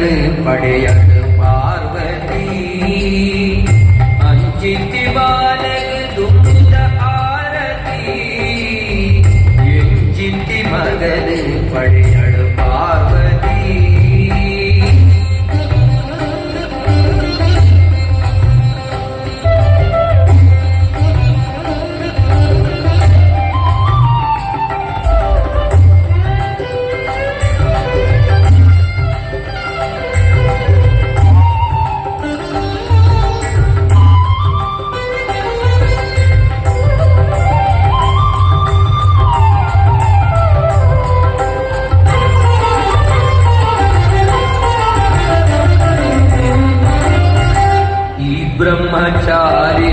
ಮಗನು ಪಡೆಯಲು ಪಾರ್ವತಿ ಅಂಚಿತಿ ಬಾಲಕ ದುಂಬುದ ಆರತಿ ಎಂಚಿತಿ ಮಗನು ಪಡೆಯಲು ಪಾರ್ವತಿ ಬ್ರಹ್ಮಚಾರಿ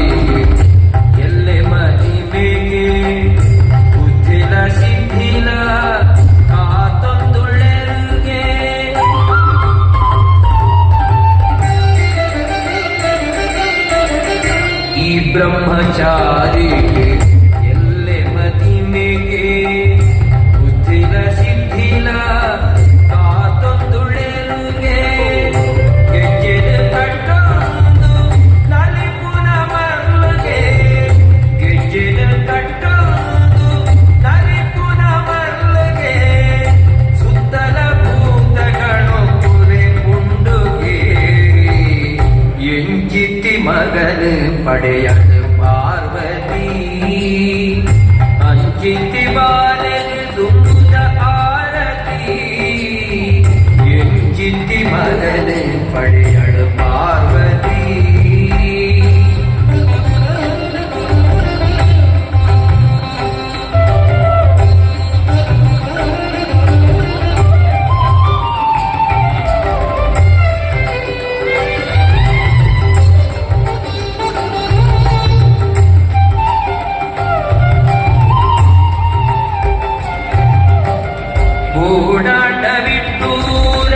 ಎಲ್ಲೆ ಮಹಿಮೆಗೆ ಬುದ್ಧಿಲ ಸಿದ್ಧಿಲ ಕಾತೊಂದುಳ್ಳೆರುಗೆ ಈ ಬ್ರಹ್ಮಚಾರಿಗೆ ಎಲ್ಲೆ ಮಹಿಮೆಗೆ ಬುದ್ಧಿಲ ಸಿದ್ಧಿಲ ಕಾತೊಂದುಳ್ಳೆರುಗೆ ಗೆಜ್ಜೆದ ಕಟ್ಟ ಮಗನು ಪಡೆಯಲು ಪಾರ್ವತಿ ಅಂಚಿತಿ ಬಾಲಕ ದುಂಬುದ ಆರತಿ ಎಂಚಿತಿ ಮಗನು ಪಡೆಯಲು ಪಾರ್ವತಿ ಓಡಾಟವಿಟ್ಟೂರ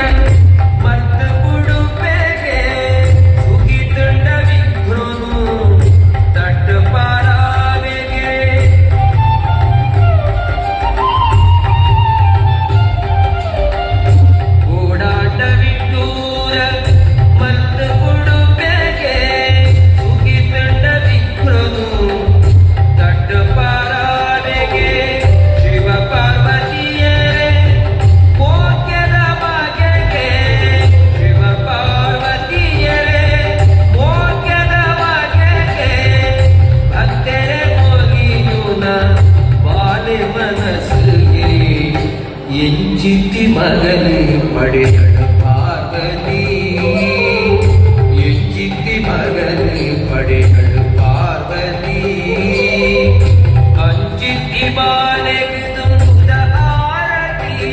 ಮತ್ತು ಉಡುಪೆಗೆ ಸುಗಿತುಂಡ ವಿಘ್ನನು ತಟ್ಟು ಪಾರಾವೆಗೆ ಓಡಾಟವಿಟ್ಟೂರ ಮತ್ತು ಉಡುಪೆಗೆ ಸುಗಿತುಂಡ ವಿಘ್ನನು ತಟ್ಟು ಪಾರಾವೆಗೆ ಶಿವ ಪಾರ್ವತಿ ಎಂಚಿತಿ ಮಗನು ಪಡೆಯಲು ಪಾರ್ವತಿ ಎಂಚಿತಿ ಮಗನು ಪಡೆಯಲು ಪಾರ್ವತಿ ಅಂಚಿತಿ ಬಾಲಕ ದುಂಬುದ ಆರತಿ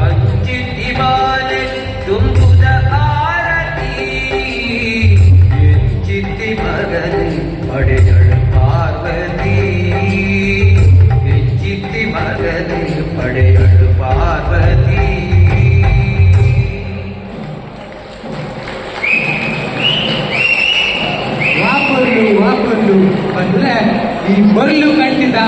ಅಂಚಿತಿ ಬಾಲಕ ದುಂಬುದ ಆರತಿ ಎಂಚಿತಿ ಮಗನು ಪಡೆಯಲು ಪಾರ್ವತಿ ಎಂಚಿತಿ ಮಗನು ಪಡೆಯಲು ಪಾರ್ವತಿ ವಾಪರ್ಲು ಅಂದ್ರೆ ಈ ಬರ್ಲು ಕಂಡಿದ್ದ